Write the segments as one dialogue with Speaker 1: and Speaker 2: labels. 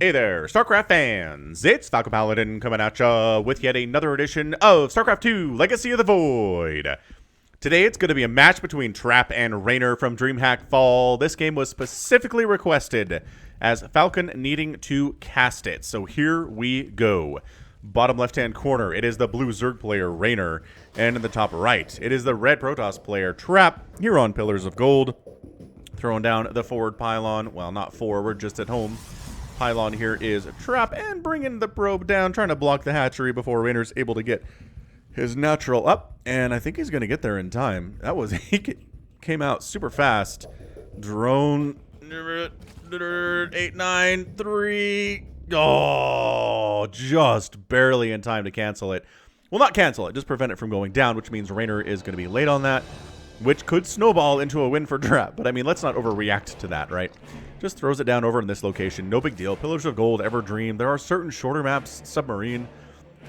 Speaker 1: Hey there, StarCraft fans! It's Falcon Paladin coming at ya with yet another edition of StarCraft 2 Legacy of the Void. Today it's going to be a match between Trap and Reynor from DreamHack Fall. This game was specifically requested as Falcon needing to cast it. So here we go. Bottom left-hand corner, it is the blue Zerg player, Reynor. And in the top right, it is the red Protoss player, Trap, here on Pillars of Gold. Throwing down the forward pylon. Well, not forward, just at home. Pylon here is Trap, and bringing the probe down, trying to block the hatchery before Reynor's able to get his natural up, and I think he's going to get there in time. That was, he came out super fast. Drone, 893, oh, just barely in time to cancel it. Well, not cancel it, just prevent it from going down, which means Reynor is going to be late on that, which could snowball into a win for Trap. But I mean, let's not overreact to that, right? Just throws it down over in this location. No big deal. Pillars of Gold, Everdream. There are certain shorter maps, Submarine,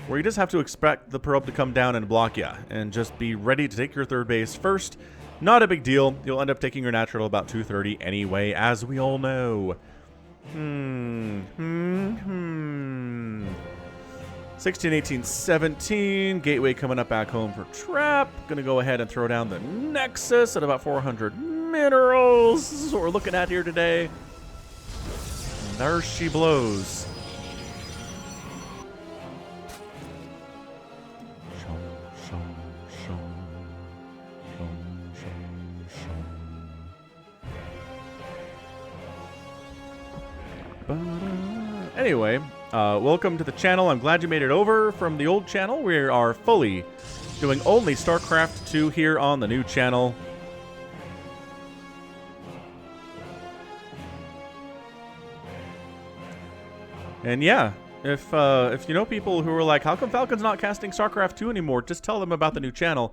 Speaker 1: where you just have to expect the probe to come down and block you. And just be ready to take your third base first. Not a big deal. You'll end up taking your natural about 230 anyway, as we all know. 16, 18, 17. Gateway coming up back home for Trap. Gonna go ahead and throw down the Nexus at about 400 minerals. This is what we're looking at here today. And there she blows. Anyway, welcome to the channel. I'm glad you made it over from the old channel. We are fully doing only StarCraft 2 here on the new channel. And yeah, if you know people who are like, how come Falcon's not casting StarCraft 2 anymore, just tell them about the new channel.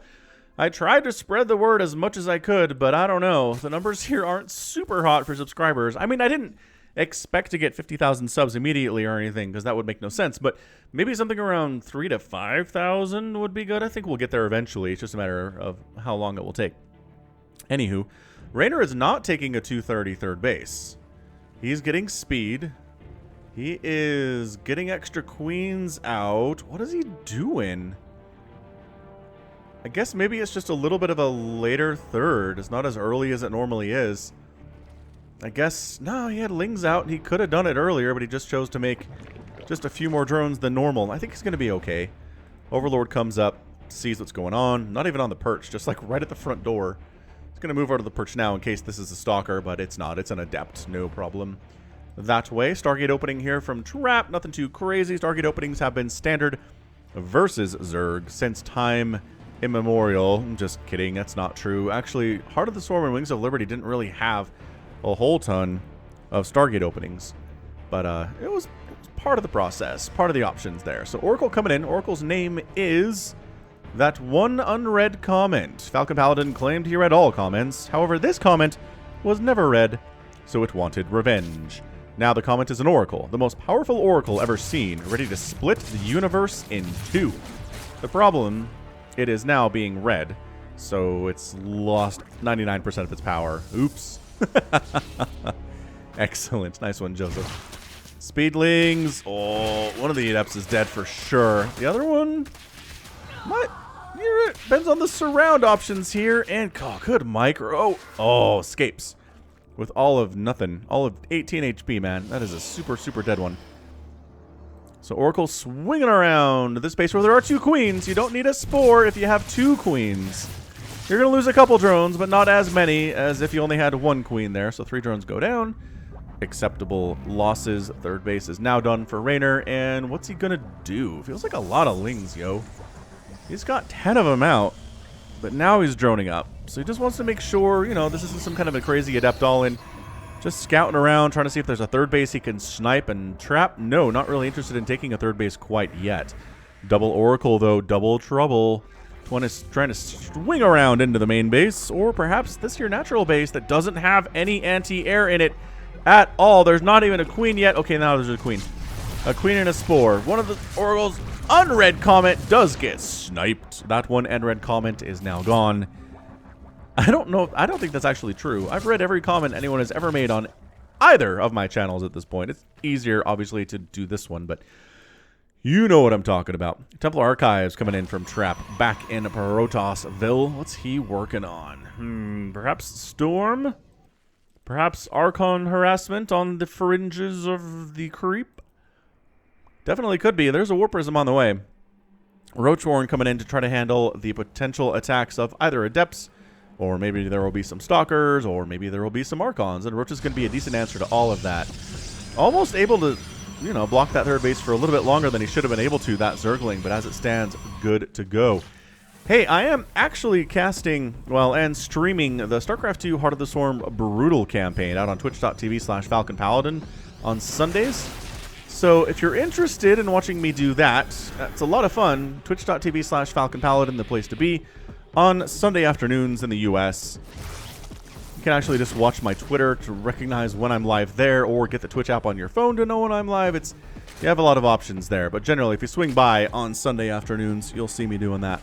Speaker 1: I tried to spread the word as much as I could, but I don't know. The numbers here aren't super hot for subscribers. I mean, I didn't expect to get 50,000 subs immediately or anything, because that would make no sense, but maybe something around 3,000 to 5,000 would be good. I think we'll get there eventually. It's just a matter of how long it will take. Anywho, Reynor is not taking a 230 third base. He's getting speed. He is getting extra queens out. What is he doing? I guess maybe it's just a little bit of a later third. It's not as early as it normally is. I guess, no, he had Lings out. He could have done it earlier, but he just chose to make just a few more drones than normal. I think he's going to be okay. Overlord comes up, sees what's going on. Not even on the perch, just like right at the front door. He's going to move over to the perch now in case this is a stalker, but it's not. It's an adept, no problem. That way, Stargate opening here from Trap. Nothing too crazy. Stargate openings have been standard versus Zerg since time immemorial. I'm just kidding. That's not true. Actually, Heart of the Swarm and Wings of Liberty didn't really have a whole ton of Stargate openings. But it was part of the process. Part of the options there. So Oracle coming in. Oracle's name is that one unread comment. Falcon Paladin claimed he read all comments. However, this comment was never read, so it wanted revenge. Now the comment is an oracle, the most powerful oracle ever seen, ready to split the universe in two. The problem, it is now being read, so it's lost 99% of its power. Oops. Excellent. Nice one, Joseph. Speedlings. Oh, one of the adepts is dead for sure. The other one might... It depends on the surround options here. And, oh, good micro. Oh, escapes. With all of nothing. All of 18 HP, man. That is a super, super dead one. So Oracle swinging around this space where there are two queens. You don't need a spore if you have two queens. You're going to lose a couple drones, but not as many as if you only had one queen there. So 3 drones go down. Acceptable losses. Third base is now done for Reynor. And what's he going to do? Feels like a lot of Lings, yo. He's got 10 of them out. But now he's droning up. So he just wants to make sure, you know, this isn't some kind of a crazy adept all-in. Just scouting around, trying to see if there's a third base he can snipe and trap. No, not really interested in taking a third base quite yet. Double Oracle, though. Double trouble. One is trying to swing around into the main base. Or perhaps this here natural base that doesn't have any anti-air in it at all. There's not even a queen yet. Okay, now there's a queen. A queen and a spore. One of the Oracle's unread comment does get sniped. That one unread comment is now gone. I don't know. I don't think that's actually true. I've read every comment anyone has ever made on either of my channels at this point. It's easier, obviously, to do this one, but you know what I'm talking about. Templar Archives coming in from Trap back in Protosville. What's he working on? Perhaps Storm? Perhaps Archon harassment on the fringes of the creep? Definitely could be. There's a Warp Prism on the way. Roachworn coming in to try to handle the potential attacks of either Adepts, or maybe there will be some Stalkers, or maybe there will be some Archons, and Roach is going to be a decent answer to all of that. Almost able to, you know, block that third base for a little bit longer than he should have been able to, that Zergling, but as it stands, good to go. Hey, I am actually casting, well, and streaming the StarCraft 2 Heart of the Swarm Brutal campaign out on twitch.tv/Falcon Paladin on Sundays. So if you're interested in watching me do that, it's a lot of fun. Twitch.tv/Falcon Paladin, the place to be, on Sunday afternoons in the US. You can actually just watch my Twitter to recognize when I'm live there, or get the Twitch app on your phone to know when I'm live. You have a lot of options there, but generally if you swing by on Sunday afternoons, you'll see me doing that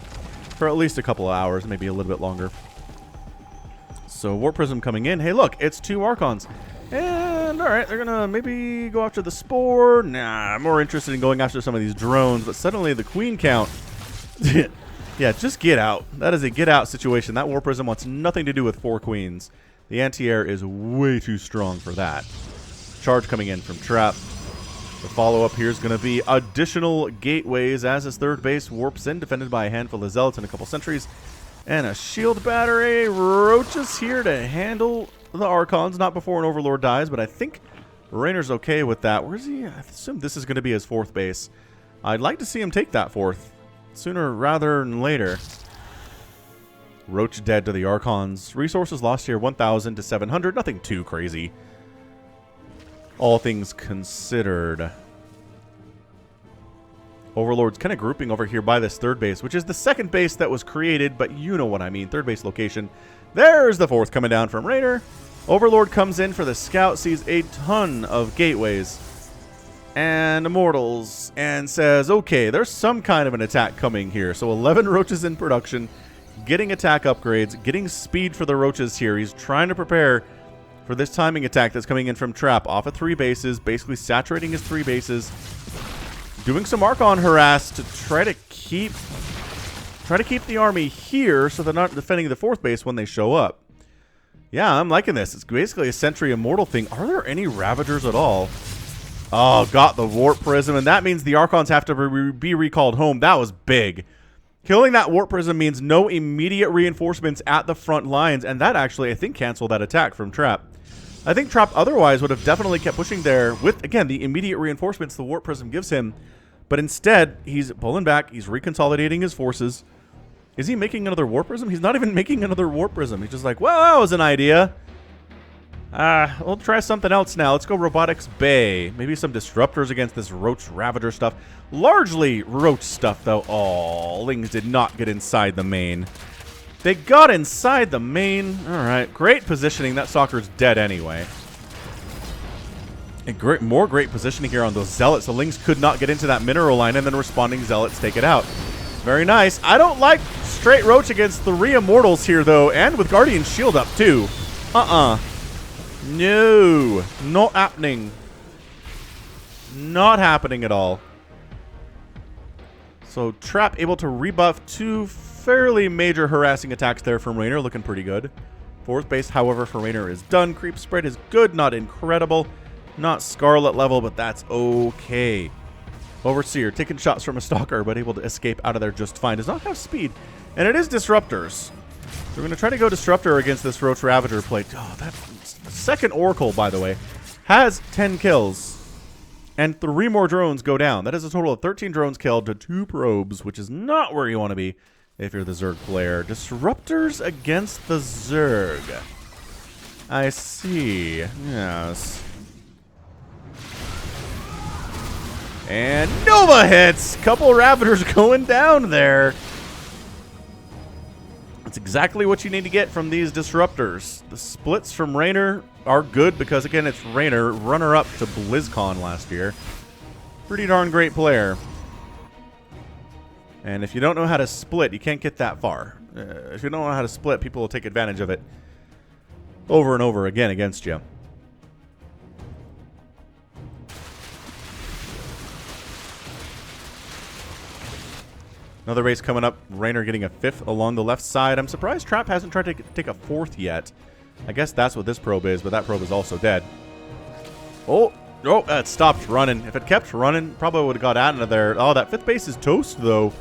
Speaker 1: for at least a couple of hours, maybe a little bit longer. So Warp Prism coming in. Hey, look, it's 2 Archons. And, alright, they're gonna maybe go after the Spore. Nah, I'm more interested in going after some of these drones, but suddenly the Queen count... yeah, just get out. That is a get out situation. That Warp Prism wants nothing to do with 4 Queens. The anti-air is way too strong for that. Charge coming in from Trap. The follow-up here is going to be additional gateways as his third base warps in, defended by a handful of Zealots and a couple sentries. And a shield battery. Roach is here to handle the Archons. Not before an Overlord dies, but I think Reynor's okay with that. Where's he? I assume this is going to be his 4th base. I'd like to see him take that 4th sooner rather than later. Roach dead to the Archons. Resources lost here 1,000 to 700. Nothing too crazy, all things considered. Overlord's kind of grouping over here by this third base, which is the second base that was created, but you know what I mean. Third base location. There's the 4th coming down from Reynor. Overlord comes in for the scout, sees a ton of gateways and immortals, and says, okay, there's some kind of an attack coming here. So 11 roaches in production, getting attack upgrades, getting speed for the roaches here. He's trying to prepare for this timing attack that's coming in from Trap off of 3 bases, basically saturating his 3 bases, doing some Archon harass to try to keep the army here so they're not defending the 4th base when they show up. Yeah, I'm liking this. It's basically a Sentry Immortal thing. Are there any Ravagers at all? Oh, got the Warp Prism, and that means the Archons have to be recalled home. That was big. Killing that Warp Prism means no immediate reinforcements at the front lines, and that actually, I think, canceled that attack from Trap. I think Trap otherwise would have definitely kept pushing there with, again, the immediate reinforcements the Warp Prism gives him. But instead, he's pulling back. He's reconsolidating his forces. Is he making another Warp Prism? He's not even making another Warp Prism. He's just like, well, that was an idea. We'll try something else now. Let's go Robotics Bay. Maybe some disruptors against this Roach Ravager stuff. Largely Roach stuff, though. Oh, Lings did not get inside the main. They got inside the main. All right, great positioning. That Stalker's dead anyway. And more great positioning here on those Zealots. The Lings could not get into that mineral line, and then responding Zealots take it out. Very nice. I don't like straight Roach against 3 Immortals here, though, and with Guardian Shield up, too. No, not happening. Not happening at all. So Trap able to rebuff 2 fairly major harassing attacks there from Reynor, looking pretty good. 4th base, however, for Reynor is done. Creep spread is good, not incredible. Not Scarlet level, but that's okay. Overseer taking shots from a Stalker, but able to escape out of there just fine. Does not have speed, and it is Disruptors. So we're going to try to go Disruptor against this Roach Ravager plate. Oh, that second Oracle, by the way, has 10 kills. And 3 more drones go down. That is a total of 13 drones killed to 2 probes, which is not where you want to be if you're the Zerg player. Disruptors against the Zerg. I see. Yes. And Nova hits! Couple Ravagers going down there. That's exactly what you need to get from these Disruptors. The splits from Reynor are good because, again, it's Reynor, runner-up to BlizzCon last year. Pretty darn great player. And if you don't know how to split, you can't get that far. If you don't know how to split, people will take advantage of it over and over again against you. Another race coming up. Reynor getting a 5th along the left side. I'm surprised Trap hasn't tried to take a 4th yet. I guess that's what this probe is, but that probe is also dead. Oh, it stopped running. If it kept running, probably would have got out of there. Oh, that 5th base is toast, though.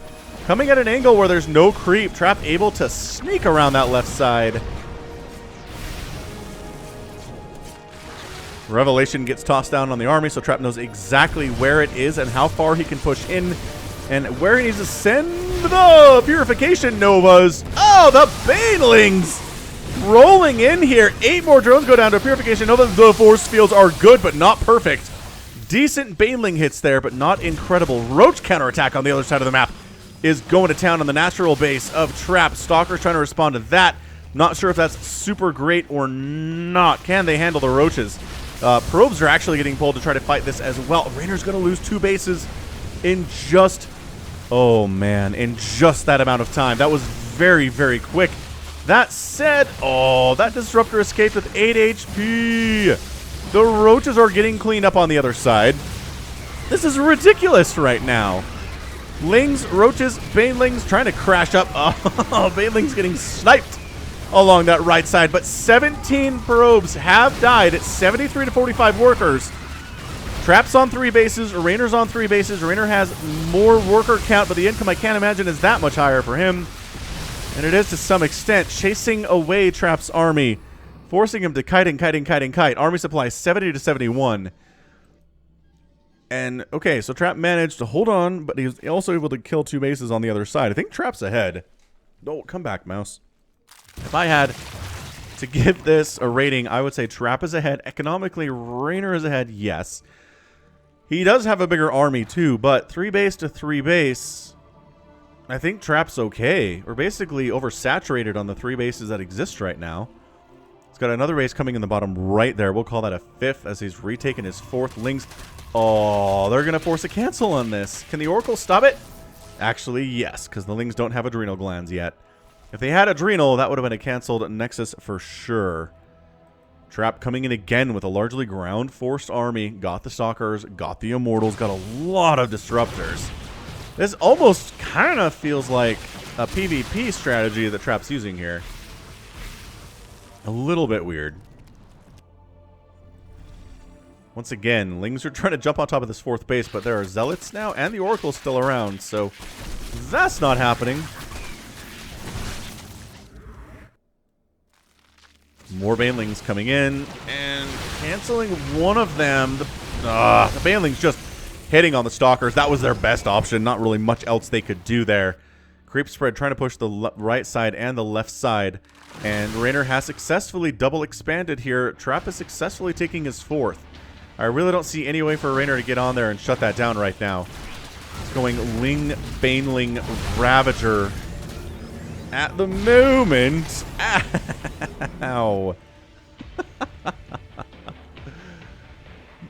Speaker 1: Coming at an angle where there's no creep. Trap able to sneak around that left side. Revelation gets tossed down on the army, so Trap knows exactly where it is and how far he can push in and where he needs to send the Purification Novas. Oh, the Banelings rolling in here. 8 more drones go down to Purification Nova. The force fields are good, but not perfect. Decent Baneling hits there, but not incredible. Roach counterattack on the other side of the map is going to town on the natural base of Trap. Stalker's trying to respond to that. Not sure if that's super great or not. Can they handle the roaches? Probes are actually getting pulled to try to fight this as well. Reynor's going to lose 2 bases in just... Oh, man. In just that amount of time. That was very, very quick. That said... Oh, that Disruptor escaped with 8 HP. The roaches are getting cleaned up on the other side. This is ridiculous right now. Lings, roaches, Banelings trying to crash up. Oh, Banelings getting sniped along that right side, but 17 probes have died. It's 73 to 45 workers. Trap's on 3 bases. Reynor's on 3 bases. Reynor has more worker count, but the income I can't imagine is that much higher for him. And it is to some extent chasing away Trap's army, forcing him to kite and kite and kite and kite. Army supply 70 to 71. And, okay, so Trap managed to hold on, but he was also able to kill 2 bases on the other side. I think Trap's ahead. Oh, come back, mouse. If I had to give this a rating, I would say Trap is ahead. Economically, Reynor is ahead, yes. He does have a bigger army, too, but 3 base to 3 base, I think Trap's okay. We're basically oversaturated on the 3 bases that exist right now. He's got another base coming in the bottom right there. We'll call that a 5th as he's retaken his 4th. Lings... Oh, they're going to force a cancel on this. Can the Oracle stop it? Actually, yes, because the Lings don't have adrenal glands yet. If they had adrenal, that would have been a canceled Nexus for sure. Trap coming in again with a largely ground-forced army. Got the Stalkers, got the Immortals, got a lot of Disruptors. This almost kind of feels like a PvP strategy that Trap's using here. A little bit weird. Once again, Lings are trying to jump on top of this 4th base, but there are Zealots now, and the Oracle's still around, so that's not happening. More Banelings coming in, and canceling one of them. The Banelings just hitting on the Stalkers. That was their best option. Not really much else they could do there. Creep spread trying to push the right side and the left side. And Reynor has successfully double expanded here. Trap is successfully taking his 4th. I really don't see any way for Reynor to get on there and shut that down right now. It's going Ling, Baneling, Ravager at the moment. Ow.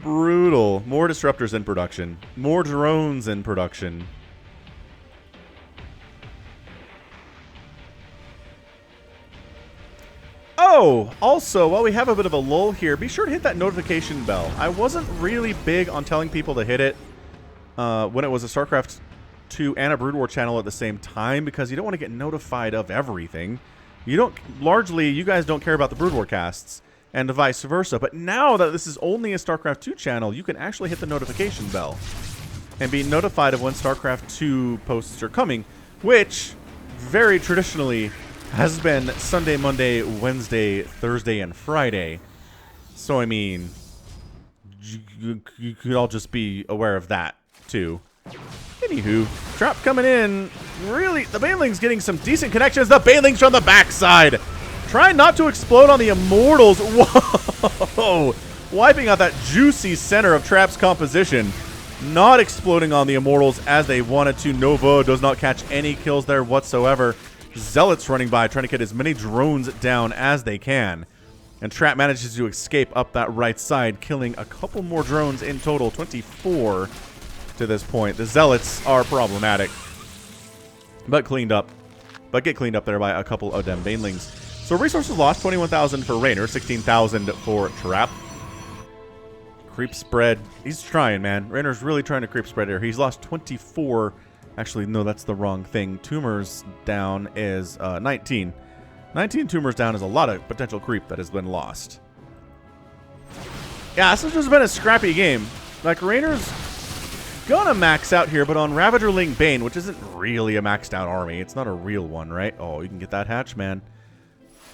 Speaker 1: Brutal. More Disruptors in production. More drones in production. Oh, also, while we have a bit of a lull here, be sure to hit that notification bell. I wasn't really big on telling people to hit it when it was a StarCraft 2 and a Brood War channel at the same time, because you don't want to get notified of everything. Largely, you guys don't care about the Brood War casts, and vice versa. But now that this is only a StarCraft 2 channel, you can actually hit the notification bell and be notified of when StarCraft 2 posts are coming, which very traditionally has been Sunday, Monday, Wednesday, Thursday, and Friday. So, I mean, you could all just be aware of that, too. Anywho, Trap coming in. Really, the Baneling's getting some decent connections. The Baneling's from the backside. Trying not to explode on the Immortals. Whoa! Wiping out that juicy center of Trap's composition. Not exploding on the Immortals as they wanted to. Nova does not catch any kills there whatsoever. Zealots running by, trying to get as many drones down as they can. And Trap manages to escape up that right side, killing a couple more drones in total. 24 to this point. The Zealots are problematic, but cleaned up. But get cleaned up there by a couple of them Banelings. So resources lost, 21,000 for Reynor, 16,000 for Trap. Creep spread. He's trying, man. Reynor's really trying to creep spread here. He's lost 24 Actually, no, that's the wrong thing. Tumors down is 19. 19 tumors down is a lot of potential creep that has been lost. Yeah, this has just been a scrappy game. Like, Reynor's gonna max out here, but on Ravager Ling Bane, which isn't really a maxed out army. It's not a real one, right? Oh, you can get that hatch, man.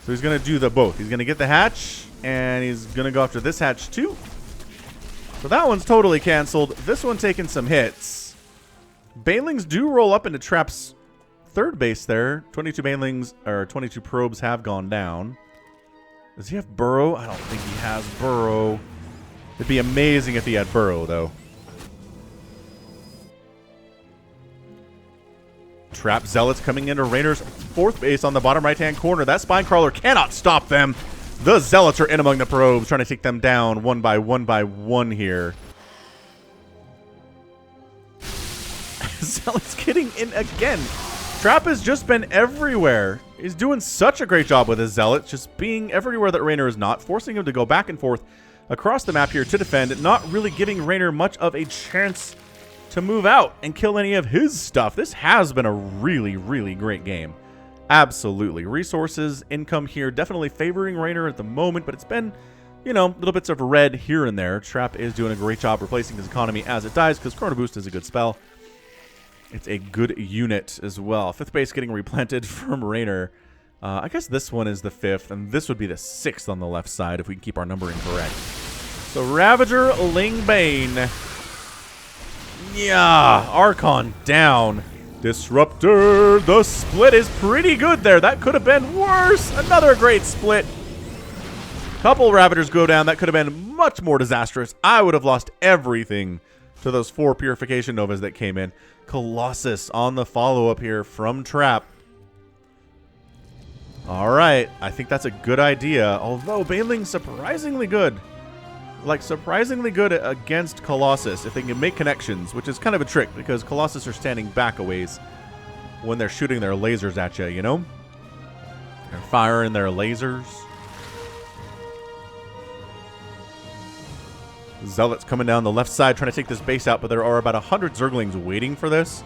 Speaker 1: So he's gonna do the both. He's gonna get the hatch, and he's gonna go after this hatch too. So that one's totally canceled. This one taking some hits. Banelings do roll up into Trap's third base there. 22 Banelings, or 22 probes have gone down. Does he have Burrow? I don't think he has Burrow. It'd be amazing if he had Burrow, though. Trap Zealots coming into Reynor's fourth base on the bottom right-hand corner. That Spinecrawler cannot stop them. The Zealots are in among the probes, trying to take them down one by one here. Zealots getting in again. Trap has just been everywhere. He's doing such a great job with his Zealots, just being everywhere that Reynor is not, forcing him to go back and forth across the map here to defend, not really giving Reynor much of a chance to move out and kill any of his stuff. This has been a really, really great game. Absolutely. Resources, income here, definitely favoring Reynor at the moment, but it's been, you know, little bits of red here and there. Trap is doing a great job replacing his economy as it dies, because Chrono Boost is a good spell. It's a good unit as well. Fifth base getting replanted from Reynor. I guess this one is the fifth, and this would be the sixth on the left side if we can keep our numbering correct. So Ravager Ling Bane. Yeah, Archon down. Disruptor. The split is pretty good there. That could have been worse. Another great split. Couple Ravagers go down. That could have been much more disastrous. I would have lost everything to those 4 Purification Novas that came in. Colossus on the follow-up here from Trap. All right, I think that's a good idea. Although Baneling's surprisingly good. Like, surprisingly good against Colossus if they can make connections, which is kind of a trick because Colossus are standing back a ways when they're shooting their lasers at you, you know? They're firing their lasers. Zealots coming down the left side trying to take this base out, but there are about 100 Zerglings waiting for this.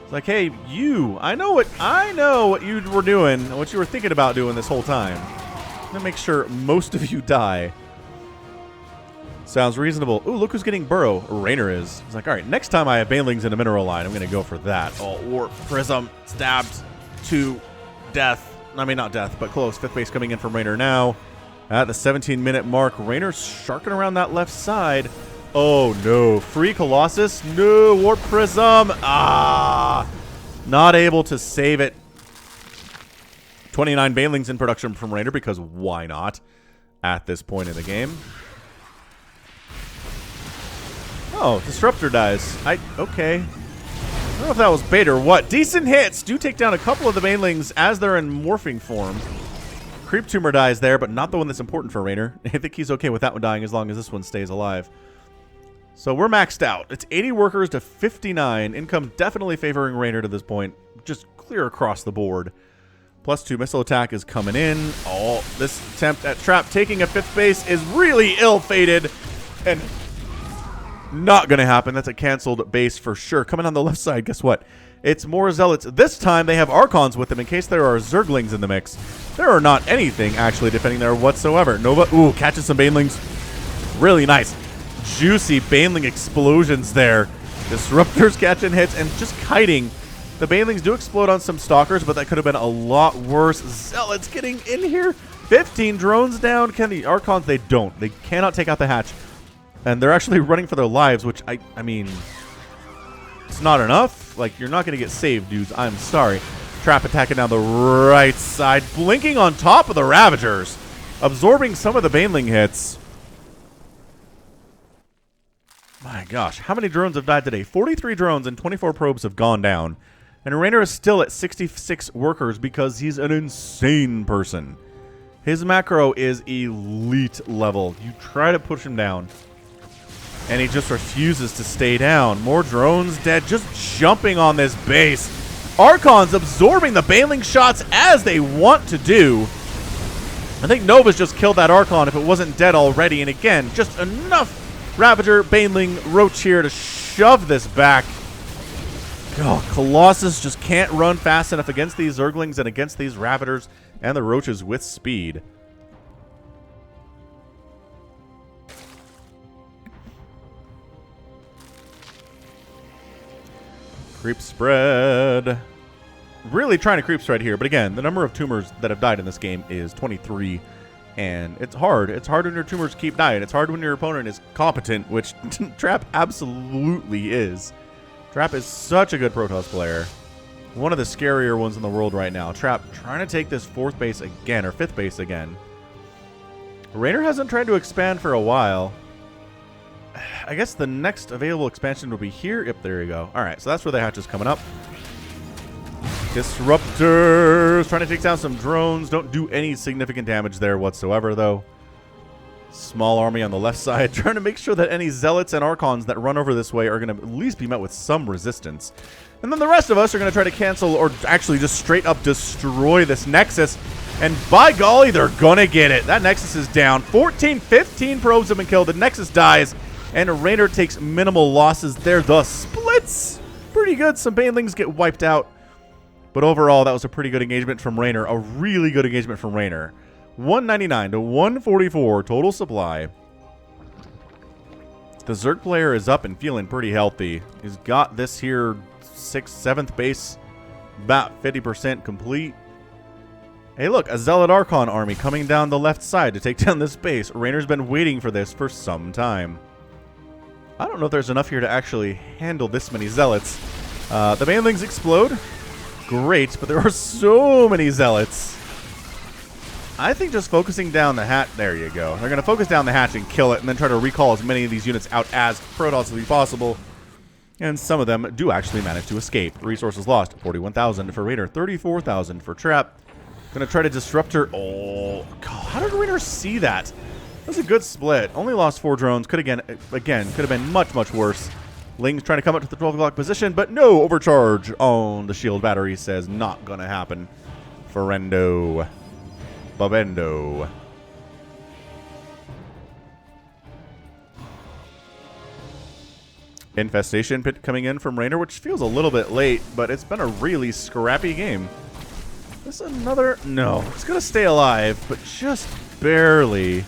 Speaker 1: It's like, hey, you, I know what you were doing, what you were thinking about doing this whole time. I'm gonna make sure most of you die. Sounds reasonable. Ooh, look who's getting Burrow. Reynor is. He's like, all right, next time I have Banelings in a mineral line, I'm gonna go for that. Oh, Warp Prism stabbed to death. I mean, not death, but close. Fifth base coming in from Reynor now. At the 17-minute mark, Reynor's sharking around that left side. Oh, no. Free Colossus? No. Warp Prism. Ah. Not able to save it. 29 Banelings in production from Reynor, because why not at this point in the game? Oh, Disruptor dies. Okay. I don't know if that was bait or what. Decent hits. Do take down a couple of the Banelings as they're in morphing form. Creep Tumor dies there, but not the one that's important for Reynor. I think he's okay with that one dying as long as this one stays alive. So we're maxed out. It's 80 workers to 59. Income definitely favoring Reynor to this point. Just clear across the board. +2 missile attack is coming in. Oh, this attempt at Trap taking a 5th base is really ill-fated. And not going to happen. That's a canceled base for sure. Coming on the left side, guess what? It's more Zealots. This time they have Archons with them in case there are Zerglings in the mix. There are not anything actually defending there whatsoever. Nova, ooh, catches some Banelings. Really nice. Juicy Baneling explosions there. Disruptors catching hits and just kiting. The Banelings do explode on some Stalkers, but that could have been a lot worse. Zealots getting in here. 15 drones down. Can the Archons? They don't. They cannot take out the hatch. And they're actually running for their lives, which, I mean, it's not enough. Like, you're not going to get saved, dudes. I'm sorry. Trap attacking down the right side. Blinking on top of the Ravagers. Absorbing some of the Baneling hits. My gosh. How many drones have died today? 43 drones and 24 probes have gone down. And Reynor is still at 66 workers because he's an insane person. His macro is elite level. You try to push him down, and he just refuses to stay down. More drones dead, just jumping on this base. Archons absorbing the Baneling shots as they want to do. I think Nova's just killed that Archon if it wasn't dead already. And again, just enough Ravager, Baneling, Roach here to shove this back. Oh, Colossus just can't run fast enough against these Zerglings and against these Ravagers and the Roaches with speed. Creep spread. Really trying to creep spread here, but again, the number of tumors that have died in this game is 23, and it's hard. It's hard when your tumors keep dying. It's hard when your opponent is competent, which Trap absolutely is. Trap is such a good Protoss player. One of the scarier ones in the world right now. Trap trying to take this 4th base again, or 5th base again. Reynor hasn't tried to expand for a while. I guess the next available expansion will be here. Yep, there you go. Alright, so that's where the hatch is coming up. Disruptors trying to take down some drones. Don't do any significant damage there whatsoever, though. Small army on the left side, trying to make sure that any Zealots and Archons that run over this way are going to at least be met with some resistance. And then the rest of us are going to try to cancel or actually just straight up destroy this Nexus. And by golly, they're going to get it. That Nexus is down. 15 probes have been killed. The Nexus dies. And Reynor takes minimal losses there. The splits. Pretty good. Some Banelings get wiped out. But overall, that was a pretty good engagement from Reynor. A really good engagement from Reynor. 199 to 144 total supply. The Zerg player is up and feeling pretty healthy. He's got this here 6th, 7th base about 50% complete. Hey look, a Zealot Archon army coming down the left side to take down this base. Reynor's been waiting for this for some time. I don't know if there's enough here to actually handle this many Zealots. The Banelings explode. Great, but there are so many Zealots. I think just focusing down the hatch, there you go. They're going to focus down the hatch and kill it, and then try to recall as many of these units out as Protossly possible. And some of them do actually manage to escape. Resources lost, 41,000 for Reynor, 34,000 for Trap. Going to try to disrupt her. Oh, God, how did Reynor see that? That was a good split. Only lost 4 drones. Could again, could have been much, much worse. Ling's trying to come up to the 12 o'clock position, but no overcharge on the shield battery says not going to happen. Ferendo. Babendo. Infestation pit coming in from Reynor, which feels a little bit late, but it's been a really scrappy game. This is another... No, it's going to stay alive, but just barely.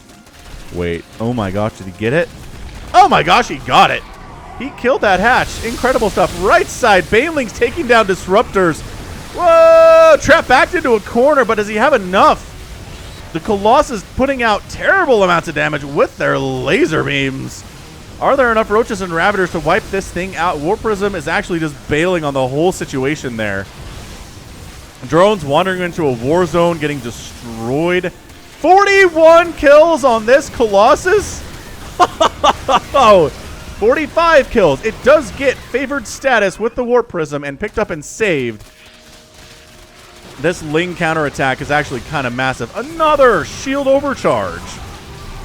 Speaker 1: Wait, oh my gosh, did he get it? Oh my gosh, he got it! He killed that hatch. Incredible stuff. Right side, Banelings taking down Disruptors. Whoa! Trap backed into a corner, but does he have enough? The Colossus putting out terrible amounts of damage with their laser beams. Are there enough Roaches and Ravagers to wipe this thing out? War Prism is actually just bailing on the whole situation there. Drones wandering into a war zone, getting destroyed. 41 kills on this Colossus? 45 kills. It does get favored status with the Warp Prism and picked up and saved. This Ling counterattack is actually kind of massive. Another shield overcharge.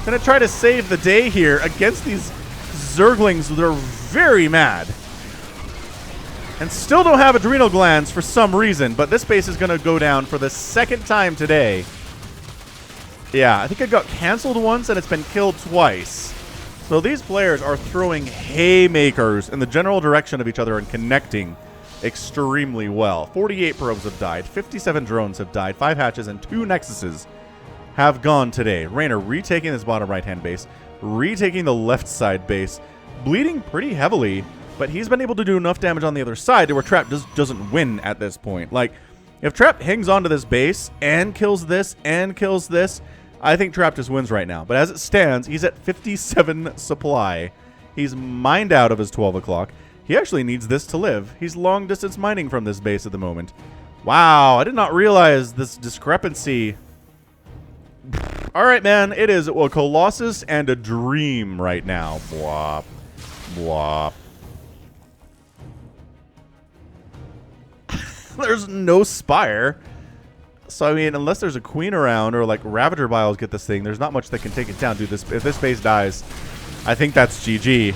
Speaker 1: Gonna try to save the day here against these Zerglings that are very mad. And still don't have adrenal glands for some reason, but this base is gonna go down for the 2nd time today. Yeah, I think it got canceled once and it's been killed twice. So these players are throwing haymakers in the general direction of each other and connecting extremely well. 48 probes have died, 57 drones have died, 5 hatches and 2 nexuses have gone today. Reynor retaking this bottom right-hand base, retaking the left side base, bleeding pretty heavily, but he's been able to do enough damage on the other side to where Trap just doesn't win at this point. Like, if Trap hangs onto this base and kills this, I think Trap just wins right now. But as it stands, he's at 57 supply. He's mined out of his 12 o'clock. He actually needs this to live. He's long distance mining from this base at the moment. Wow, I did not realize this discrepancy. All right, man, it is a Colossus and a dream right now. Bwop. Bwop. There's no Spire. So, I mean, unless there's a Queen around or, like, Ravager Biles get this thing, there's not much that can take it down. Dude, if this base dies, I think that's GG.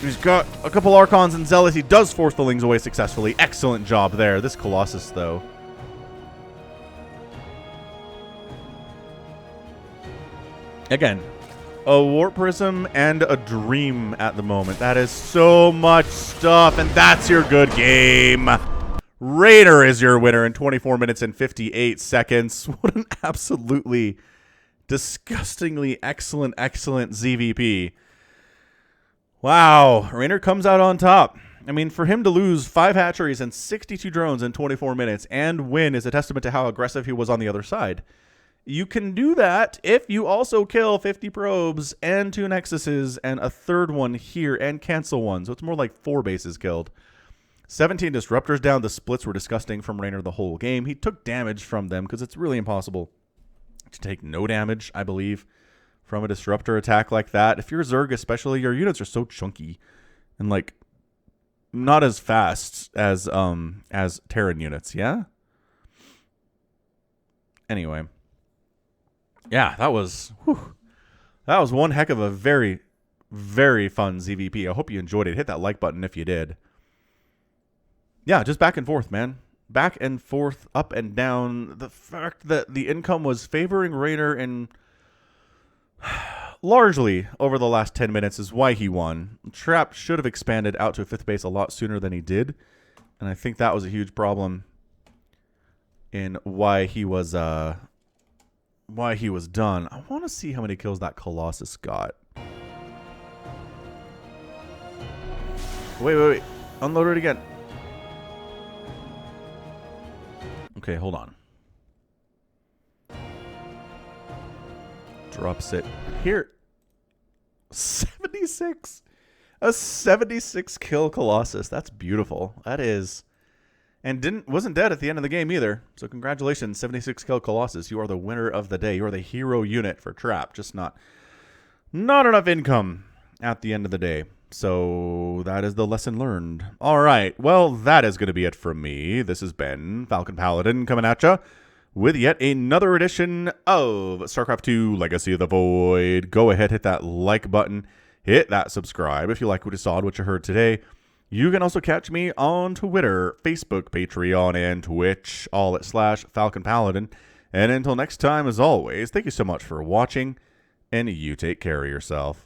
Speaker 1: He's got a couple Archons and Zealots. He does force the Lings away successfully. Excellent job there. This Colossus, though. Again, a Warp Prism, and a Dream at the moment. That is so much stuff, and that's your good game. Reynor is your winner in 24 minutes and 58 seconds. What an absolutely disgustingly excellent ZVP. Wow, Reynor comes out on top. I mean, for him to lose 5 hatcheries and 62 drones in 24 minutes and win is a testament to how aggressive he was on the other side. You can do that if you also kill 50 probes and 2 nexuses and a third one here and cancel one. So it's more like 4 bases killed. 17 disruptors down. The splits were disgusting from Reynor the whole game. He took damage from them because it's really impossible to take no damage, I believe, from a disruptor attack like that. If you're Zerg especially, your units are so chunky and like not as fast as Terran units, yeah? Anyway. Yeah, that was one heck of a very, very fun ZVP. I hope you enjoyed it. Hit that like button if you did. Yeah, just back and forth, man. Back and forth, up and down. The fact that the income was favoring Reynor and largely over the last 10 minutes is why he won. Trap should have expanded out to a 5th base a lot sooner than he did. And I think that was a huge problem in why he was done. I want to see how many kills that Colossus got. Wait. Unload it again. Okay, hold on. Drops it here. 76. A 76 kill Colossus. That's beautiful. That is. And wasn't dead at the end of the game either. So congratulations, 76 kill Colossus. You are the winner of the day. You are the hero unit for Trap. Just not enough income at the end of the day. So that is the lesson learned. All right. Well, that is going to be it from me. This has been Falcon Paladin coming at you with yet another edition of StarCraft 2 Legacy of the Void. Go ahead, hit that like button. Hit that subscribe if you like what you saw and what you heard today. You can also catch me on Twitter, Facebook, Patreon, and Twitch, all at /Falcon Paladin. And until next time, as always, thank you so much for watching, and you take care of yourself.